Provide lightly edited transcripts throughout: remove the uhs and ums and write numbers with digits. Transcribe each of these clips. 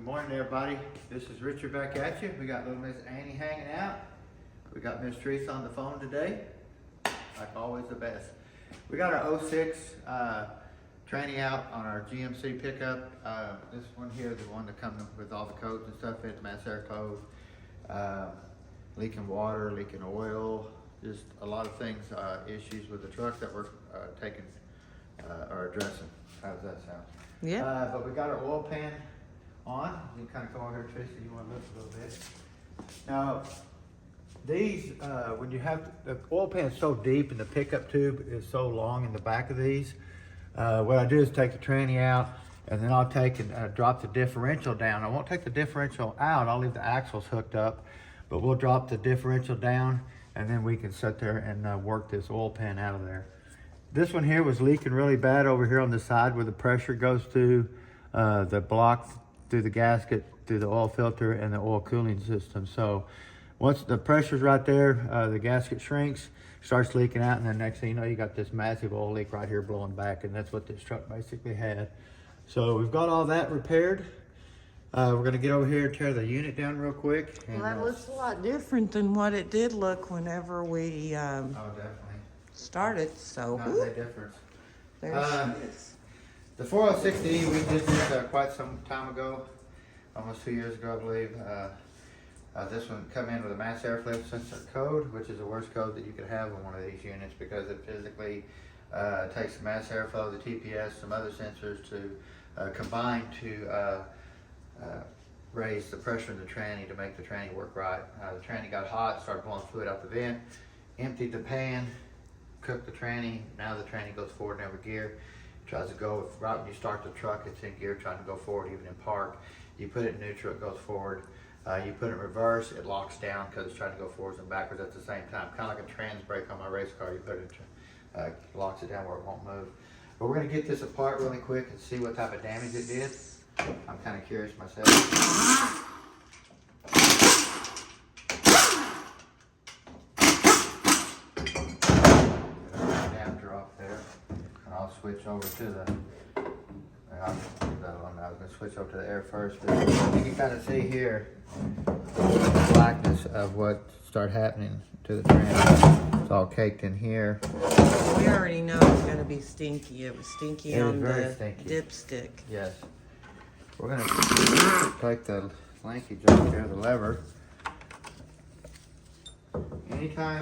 Good morning, everybody. This is Richard back at you. We got little Miss Annie hanging out. We got Miss Teresa on the phone today. Like always, the best. We got our 06 training out on our GMC pickup. This one here, the one that comes with all the codes and stuff, it's mass air code, leaking water, leaking oil, just a lot of things, issues with the truck that we're taking or addressing. How does that sound? Yeah. But we got our oil pan on. You can kind of come over here, Tracy, you want to lift a little bit. Now, these, when you have, the oil pan is so deep and the pickup tube is so long in the back of these, what I do is take the tranny out and then I'll take and drop the differential down. I won't take the differential out, I'll leave the axles hooked up, but we'll drop the differential down and then we can sit there and work this oil pan out of there. This one here was leaking really bad over here on the side where the pressure goes to the block, through the gasket, through the oil filter and the oil cooling system. So once the pressure's right there, the gasket shrinks, starts leaking out, and then next thing you know, you got this massive oil leak right here blowing back, and that's what this truck basically had. So we've got all that repaired. We're gonna get over here and tear the unit down real quick. And, Well, that looks a lot different than what it did look whenever we oh, definitely. started. So Not a difference. there she is. The 406D, we did this quite some time ago, almost 2 years ago, I believe. This one come in with a mass airflow sensor code, which is the worst code that you could have on one of these units because it physically takes the mass airflow, the TPS, some other sensors to combine to raise the pressure in the tranny to make the tranny work right. The tranny got hot, started blowing fluid out the vent, emptied the pan, cooked the tranny. Now the tranny goes forward in every gear. Tries to go, right when you start the truck, it's in gear trying to go forward, even in park. You put it in neutral, it goes forward. You put it in reverse, it locks down because it's trying to go forwards and backwards at the same time. Kind of like a trans brake on my race car. You put it, locks it down where it won't move. But we're going to get this apart really quick and see what type of damage it did. I'm kind of curious myself. I'll switch over to the, I was going to switch over to the air first, but you can kind of see here the blackness of what started happening to the trim. It's all caked in here. We already know it's going to be stinky. It was stinky on the dipstick. Yes. We're going to take the linkage over here, the lever. Anytime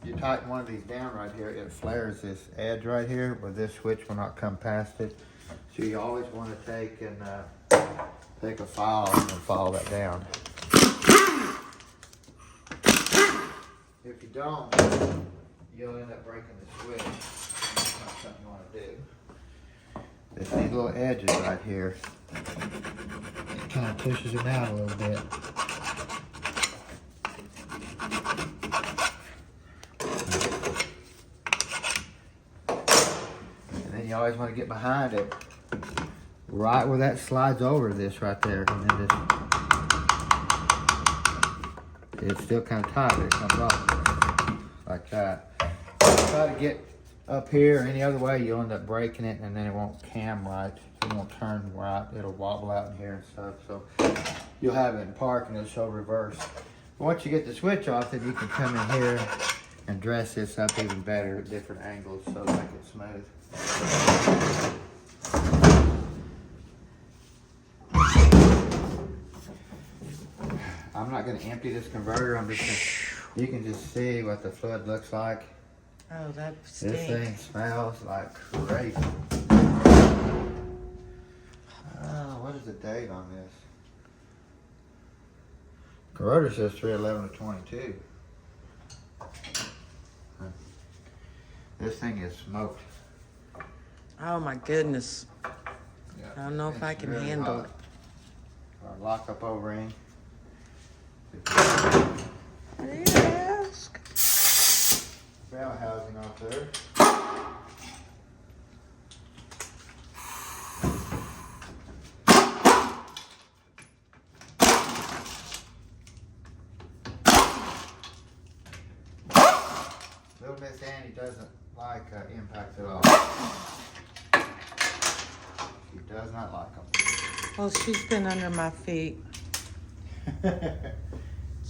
you tighten one of these down right here, it flares this edge right here where this switch will not come past it. So you always want to take and take a file and follow that down. If you don't, you'll end up breaking the switch. That's not something you want to do. There's these little edges right here. It kind of pushes it out a little bit. You always want to get behind it, right where that slides over this right there, and then it's still kind of tight, but it comes off like that. Try to get up here any other way, you'll end up breaking it, and then it won't cam right. It won't turn right. It'll wobble out in here and stuff. So you'll have it in park and it'll show reverse. But once you get the switch off, then you can come in here and dress this up even better at different angles so to make it smooth. I'm not going to empty this converter. I'm just going to, you can just see what the fluid looks like. Oh, that stinks. This thing smells like crazy. What is the date on this? Converter says 3/11/22. This thing is smoked. Oh my goodness. Yeah, I don't know if I can really handle hot. it. Our lock-up O-ring. Ask. Valve housing off there. Little Miss Annie doesn't like impacts at all. She does not like them. Well, she's been under my feet.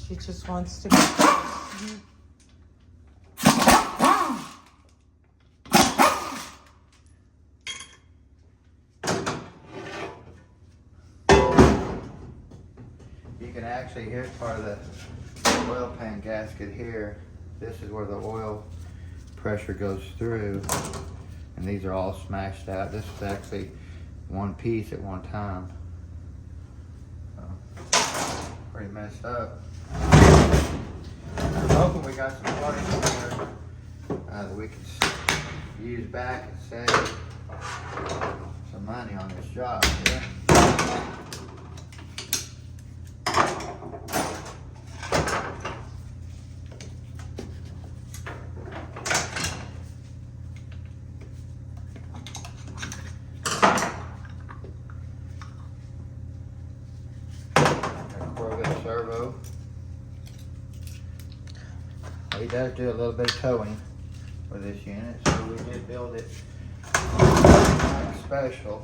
She just wants to be close. You can actually, here's part of the oil pan gasket here. This is where the oil pressure goes through. And these are all smashed out. This is actually one piece at one time. So, pretty messed up. I'm hoping we got some parts in here that we can use back and save some money on this job. Yeah? Servo. He does do a little bit of towing with this unit, so we did build it special.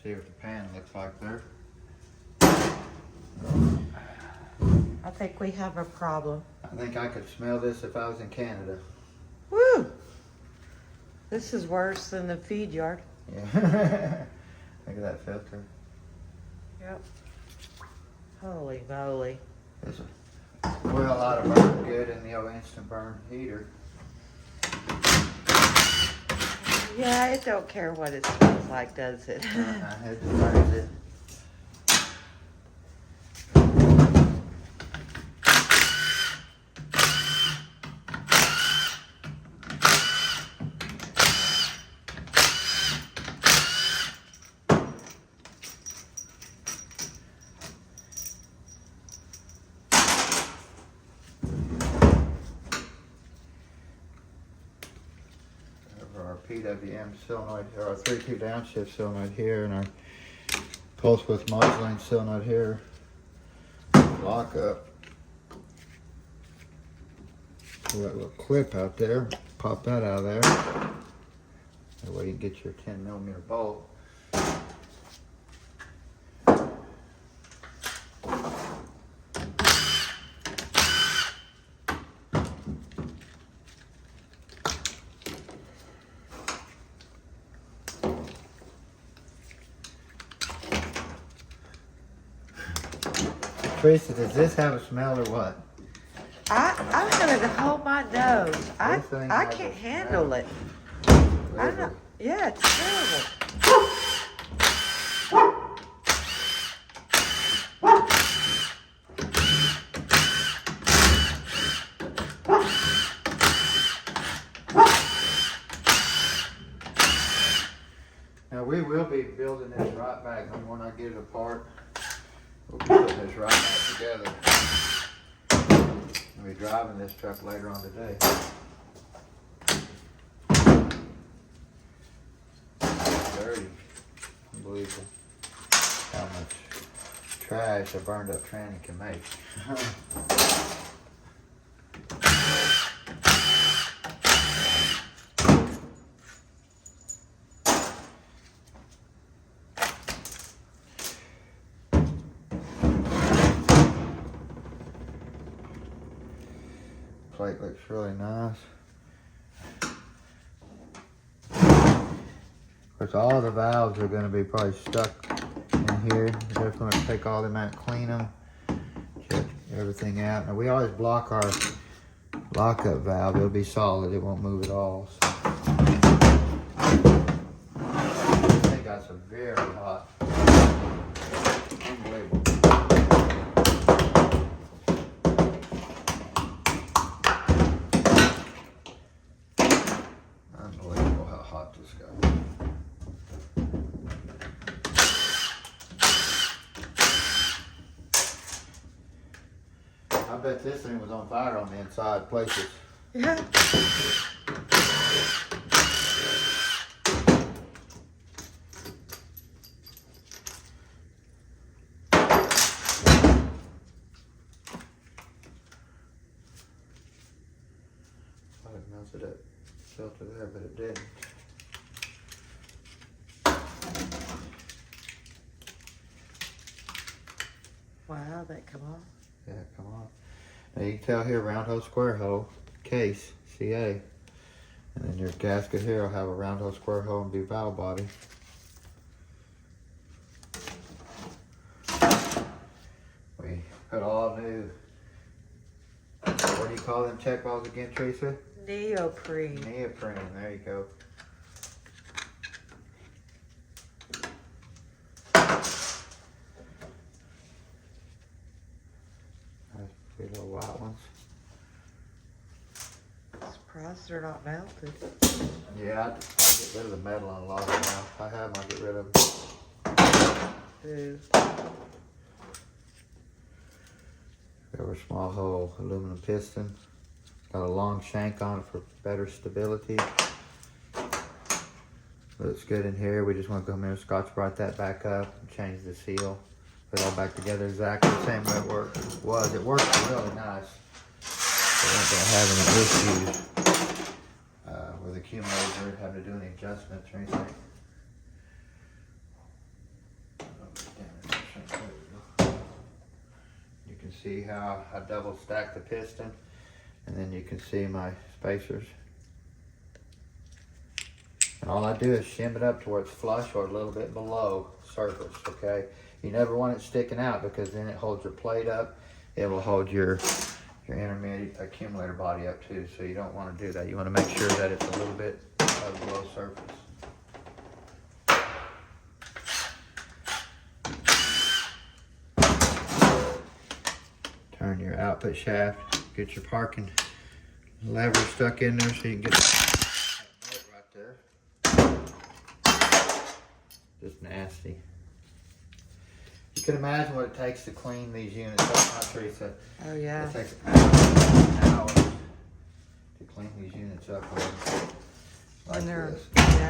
See what the pan looks like there. I think we have a problem. I think I could smell this if I was in Canada. Woo! This is worse than the feed yard. Yeah. Look at that filter. Yep. Holy moly. There's a lot of burn good in the old instant burn heater. Yeah, it don't care what it smells like, does it? It just burns it. Our PWM solenoid, or our 3-2 downshift solenoid here, and our pulse width modulating solenoid here. Lock up. Pull that little clip out there, pop that out of there. That way you can get your 10mm bolt. Teresa, does this have a smell or what? I'm gonna hold my nose. I thing has can't a handle smell. it. I'm not, yeah, it's terrible. Now we will be building this right back when I get it apart. We'll be putting this right back together. We'll be driving this truck later on today. Dirty. Unbelievable how much trash a burned up tranny can make. Plate looks really nice. Of course, all the valves are going to be probably stuck in here. We're definitely going to take all them out, clean them, check everything out. Now we always block our lockup valve. It'll be solid. It won't move at all. So. They got some very hot. Unbelievable. Unbelievable how hot this got. bet this thing was on fire on the inside places. Yeah. I didn't know that filter there, but it didn't. Wow, that come off. Yeah, come on. Now you can tell here, round hole, square hole, case, CA. And then your gasket here will have a round hole, square hole, and be valve body. We put all new, what do you call them check valves again, Teresa? Neoprene. Neoprene, there you go. Nice little white ones. Surprised they're not melted. Yeah, I get rid of the metal on a lot of them now. If I have them, I get rid of them. Ooh. We have a small hole aluminum piston. Got a long shank on it for better stability. Looks good in here. We just want to come in and Scotch-Brite that back up and change the seal. Put it all back together exactly the same way it was. It works really nice. We aren't going to have any issues with the accumulator, having to do any adjustments or anything. You can see how I double stack the piston, and then you can see my spacers. And all I do is shim it up to where it's flush or a little bit below surface, okay? You never want it sticking out because then it holds your plate up. It will hold your intermediate accumulator body up too, so you don't want to do that. You want to make sure that it's a little bit below surface. Turn your output shaft, get your parking lever stuck in there so you can get that bolt right there. Just nasty. You can imagine what it takes to clean these units up, huh, Teresa? Oh yeah. It takes hours to clean these units up like And they're, this. yeah.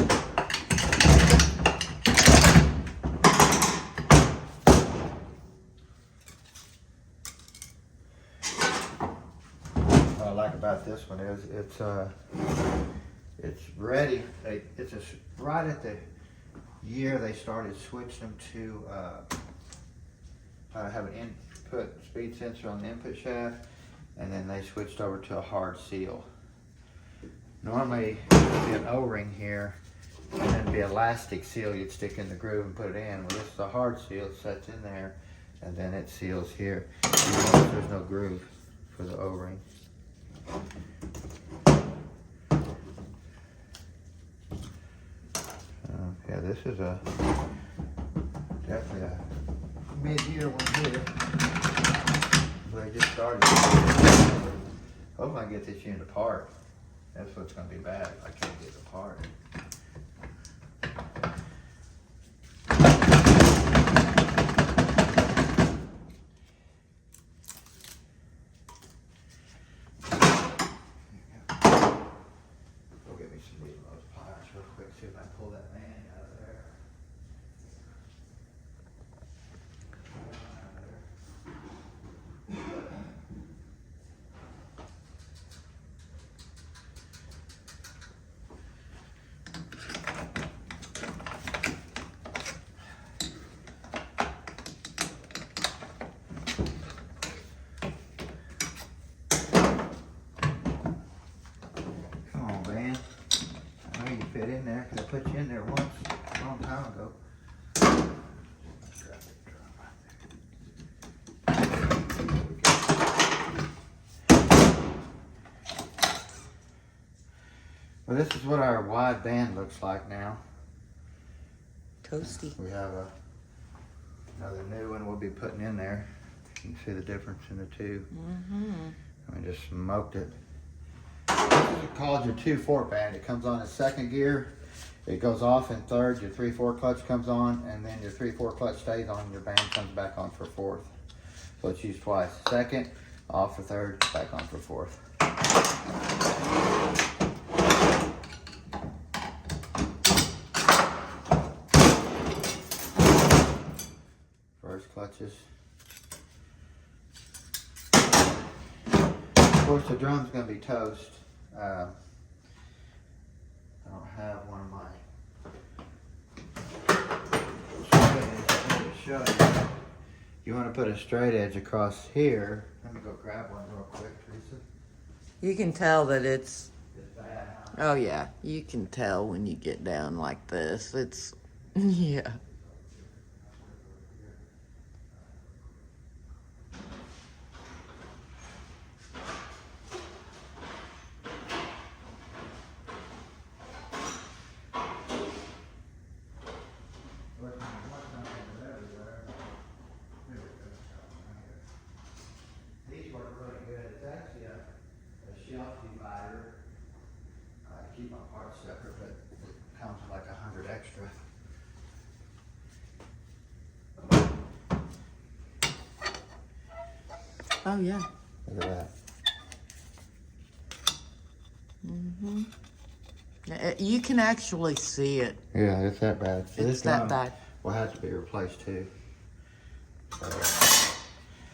What I like about this one is it's ready. It's just right at the year they started switching them to have an input speed sensor on the input shaft, and then they switched over to a hard seal. Normally there'd be an O-ring here and then it'd be elastic seal you'd stick in the groove and put it in. Well, this is a hard seal, it sets in there and then it seals here. You notice there's no groove for the O-ring. Yeah, this is definitely a mid-year one here. They just started. Hope I can get this unit apart. That's what's going to be bad. I can't get it apart. Go get me some of those pliers real quick, see if I can pull that man out of there. Come on, Van. I know you fit in there because I put you in there once a long time ago. Well, this is what our wide band looks like now. Toasty. We have another new one we'll be putting in there. You can see the difference in the two. Mm-hmm. We just smoked it. This is called your 2/4 band. It comes on in second gear. It goes off in third. Your 3/4 clutch comes on, and then your 3/4 clutch stays on. Your band comes back on for fourth. So it's used twice. Second, Off for third, back on for fourth. First clutches. Of course, the drum's going to be toast. I don't have one of my straight edges to show you. You want to put a straight edge across here. Let me go grab one real quick, Teresa. You can tell that it's, Bad, huh? oh yeah, you can tell when you get down like this. It's, yeah. These work really good. It's actually a shelf divider. I keep my parts separate, but it comes with like 100 extra. Oh yeah. Look at that. Mm-hmm. You can actually see it. Yeah, it's that bad. So It's this that drum bad. will have to be replaced too. So,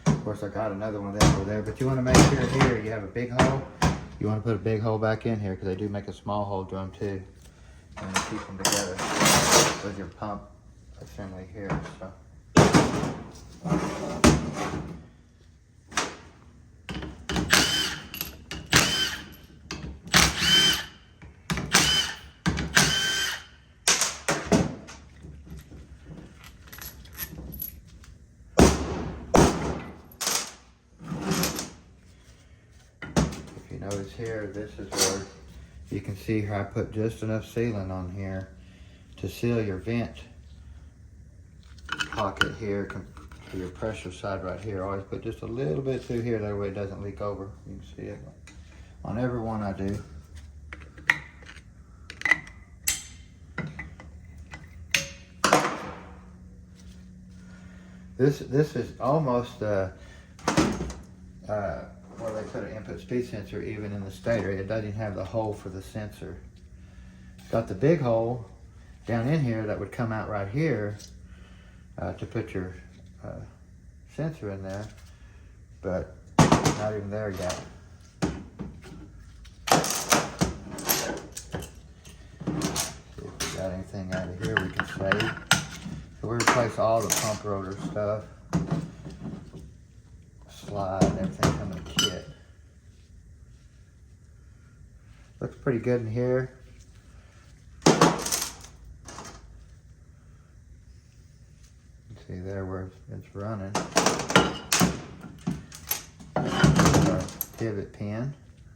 of course, I got another one of them over there, but you want to make sure here you have a big hole. You want to put a big hole back in here because they do make a small hole drum too, and keep them together with your pump assembly here. So. Notice here, this is where you can see here I put just enough sealant on here to seal your vent pocket here for your pressure side right here. Always put just a little bit through here, that way it doesn't leak over. You can see it on every one I do. This is almost where they put an input speed sensor even in the stator. It doesn't have the hole for the sensor. Got the big hole down in here that would come out right here to put your sensor in there, but not even there yet. See if we got anything out of here we can save. So we replace all the pump rotor stuff. Slide and everything come in a kit. Looks pretty good in here. See there where it's running. Our pivot pin,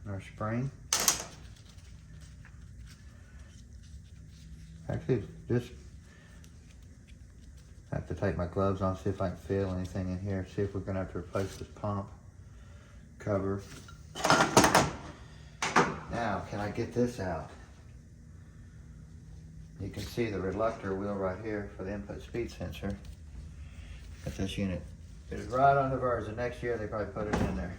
our spring. Actually, just have to take my gloves on, see if I can feel anything in here, see if we're gonna have to replace this pump cover. Now, can I get this out? You can see the reluctor wheel right here for the input speed sensor. But this unit is right on the verge. The next year they probably put it in there.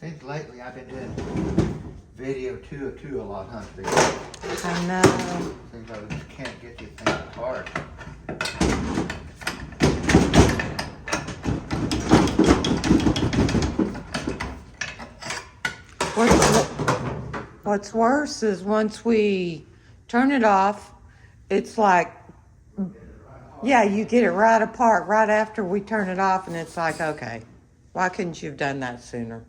Seems lately I've been doing video 2 of 2 a lot, huh? I know. Seems like we just can't get these things apart. What's worse is once we turn it off, it's like, yeah, you get it right apart right after we turn it off, and it's like, okay, why couldn't you have done that sooner?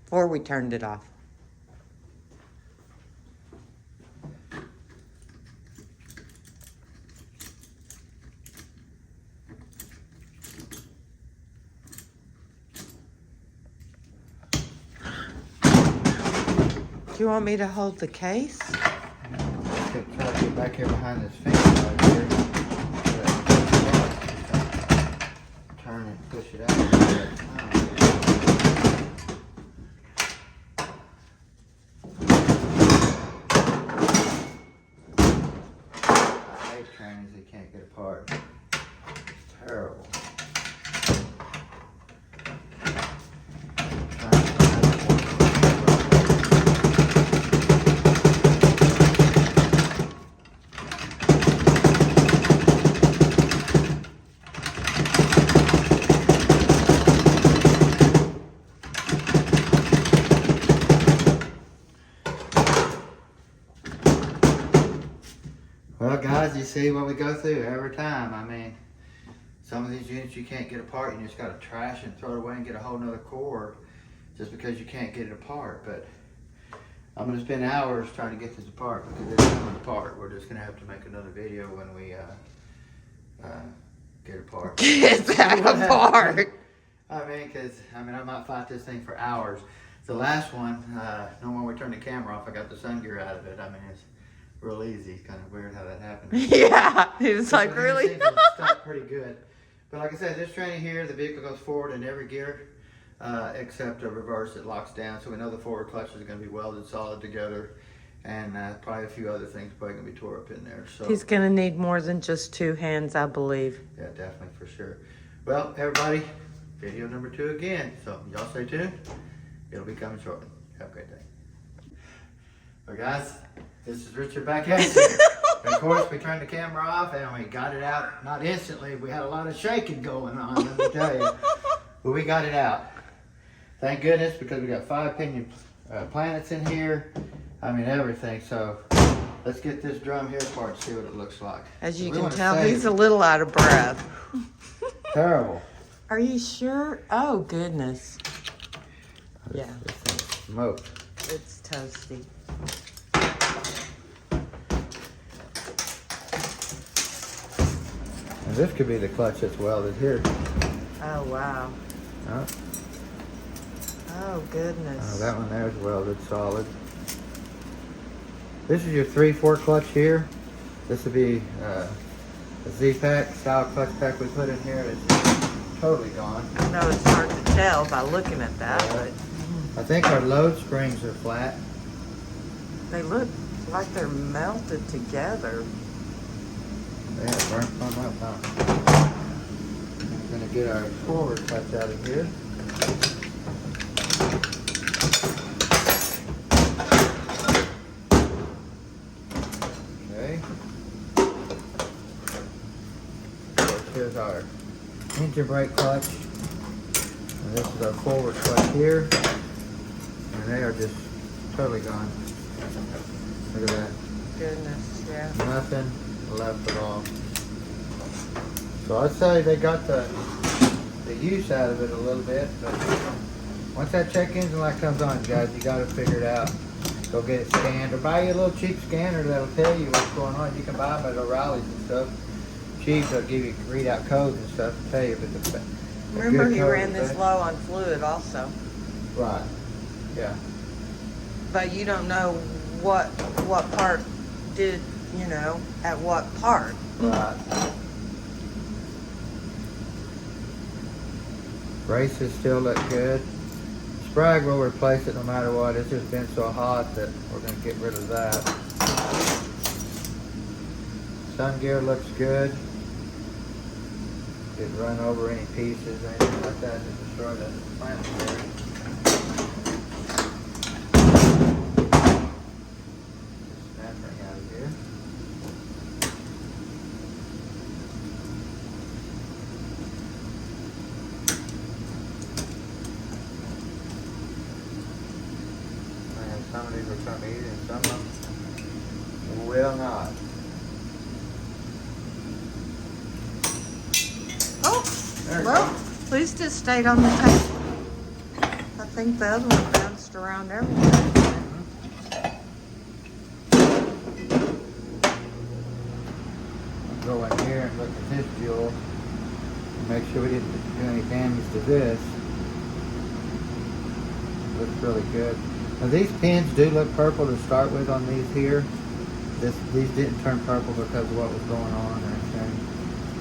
Before we turned it off. Do you want me to hold the case? Try to get back here behind this fence right here. Turn it, push it out. trannies they can't get apart. It's terrible. Well, guys, you see what we go through every time. I mean, some of these units you can't get apart. You just got to trash and throw it away and get a whole nother core just because you can't get it apart. But I'm going to spend hours trying to get this apart because it's coming apart. We're just going to have to make another video when we get apart. Get that apart. I mean, I might fight this thing for hours. The last one, when we turned the camera off, I got the sun gear out of it. I mean, it's real easy. It's kind of weird how that happened. Yeah, it was like, one really? seems to stuck pretty good. But like I said, this tranny here, the vehicle goes forward in every gear except a reverse. It locks down, so we know the forward clutches are going to be welded solid together, and probably a few other things probably going to be tore up in there. So He's going to need more than just 2 hands, I believe. yeah, definitely, for sure. Well, everybody, video number 2 again. So y'all stay tuned. It'll be coming shortly. Have a great day. Well, guys, this is Richard back at you. Of course, we turned the camera off and we got it out. Not instantly. We had a lot of shaking going on, let me tell you. But we got it out. Thank goodness, because we got 5 pinion planets in here. I mean, everything. So let's get this drum here apart and see what it looks like. As you We can wanna tell, save he's a little out of breath. Terrible. Are you sure? Oh, goodness. Yeah. This thing's smoked. It's toasty. And this could be the clutch that's welded here. Oh, wow. Oh, Oh, goodness. that one there is welded solid. This is your 3/4 clutch here. This would be a Z-Pack style clutch pack we put in here. It's totally gone. I know it's hard to tell by looking at that, but I think our load springs are flat. they look like they're melted together. Yeah, burnt some up, huh? Gonna get our forward clutch out of here. Okay. Here's our engine brake clutch. And this is our forward clutch here. And they are just totally gone. Look at that. Goodness, yeah. Nothing left at all. So I'd say they got the use out of it a little bit, but once that check engine light comes on, guys, you got to figure it out. Go get it scanned, or buy you a little cheap scanner that'll tell you what's going on. You can buy them at O'Reilly's and stuff. Cheap, they'll give you read out codes and stuff to tell you if it's a Remember, good he code ran or this bad. low on fluid also. Right. Yeah. But you don't know what part did, at what part. Right. Braces still look good. Sprag will replace it no matter what. It's just been so hot that we're going to get rid of that. Sun gear looks good. Didn't run over any pieces or anything like that to destroy the plant gear. Snap ring out of here. Some of these will come easy and some of them will not. Oh, There you well, go. at least it stayed on the table. I think the other one bounced around everywhere. Go in here and look at this jewel and make sure we didn't do any damage to this. Looks really good. Now these pins do look purple to start with on these here. These didn't turn purple because of what was going on or anything.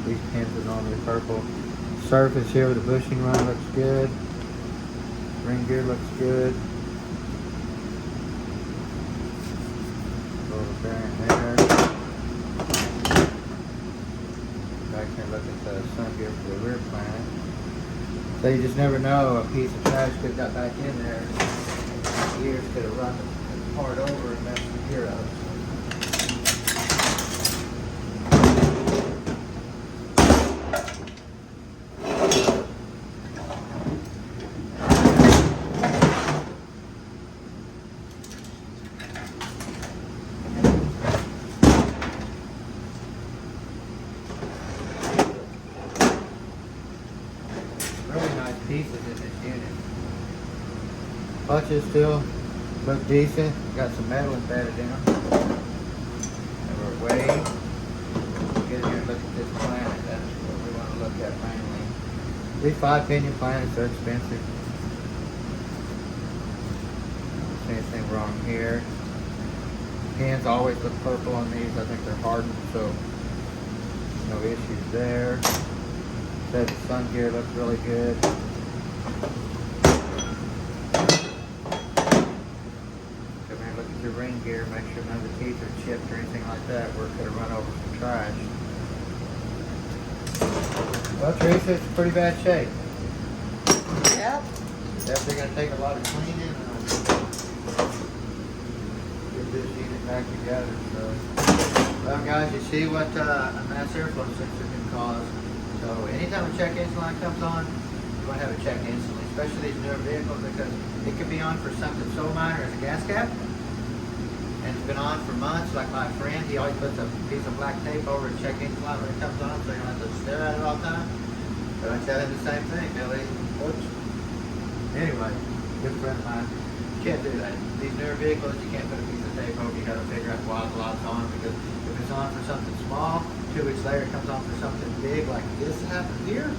These pins are normally purple. Surface here with the bushing run looks good. Ring gear looks good. Little bearing there. sun gear for the rear planet. So you just never know, a piece of trash could have got back in there. Gears could have run the part over and messed the gear up. Really nice pieces in this unit. Clutches still look decent. Got some metal embedded in them. And we're way. Get in here and look at this planet. That's what we want to look at mainly. These 5-pinion planets are expensive. Don't see anything wrong here. Pins always look purple on these. I think they're hardened, so no issues there. Said the sun gear looks really good. Come here, look at your ring gear, make sure none of the teeth are chipped or anything like that where it could have run over some trash. Well, Teresa, it's in pretty bad shape. Yep. Definitely gonna take a lot of cleaning and get this unit back together. So, well guys, you see what a mass airflow sensor can cause. So anytime a check engine light comes on, you want to have it checked instantly, especially these newer vehicles, because it could be on for something so minor as a gas cap, and it's been on for months. Like my friend, he always puts a piece of black tape over a check engine light when it comes on, so you don't have to stare at it all the time. But I tell him the same thing, Billy. Oops. Anyway, good friend of mine. You can't do that. These newer vehicles, you can't put a piece of tape over. You got to figure out why the light's on, because if it's on for something small, 2 weeks later it comes on for something big like this happened here,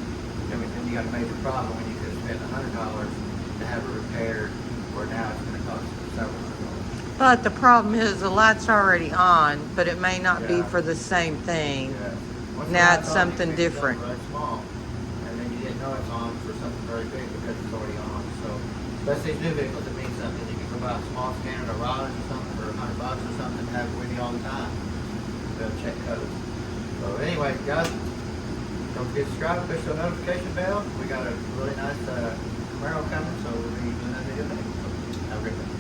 then you got a major problem when you could spend $100 to have it repaired, where now it's going to cost several $100. But the problem is the light's already on, but it may not be Yeah. for the same thing. Yeah. Once the Now light's it's on, you something think it's different. Really small, and then you didn't know it's on for something very big because it's already on. So, especially these new vehicles, it means something. You can go buy a small scanner at a Raleigh or something for $100 or something, and have it with you all the time. They'll check codes. So anyway, guys, don't forget to subscribe, push the notification bell. We got a really nice Camaro coming, so we'll be doing that video next. Have a great day.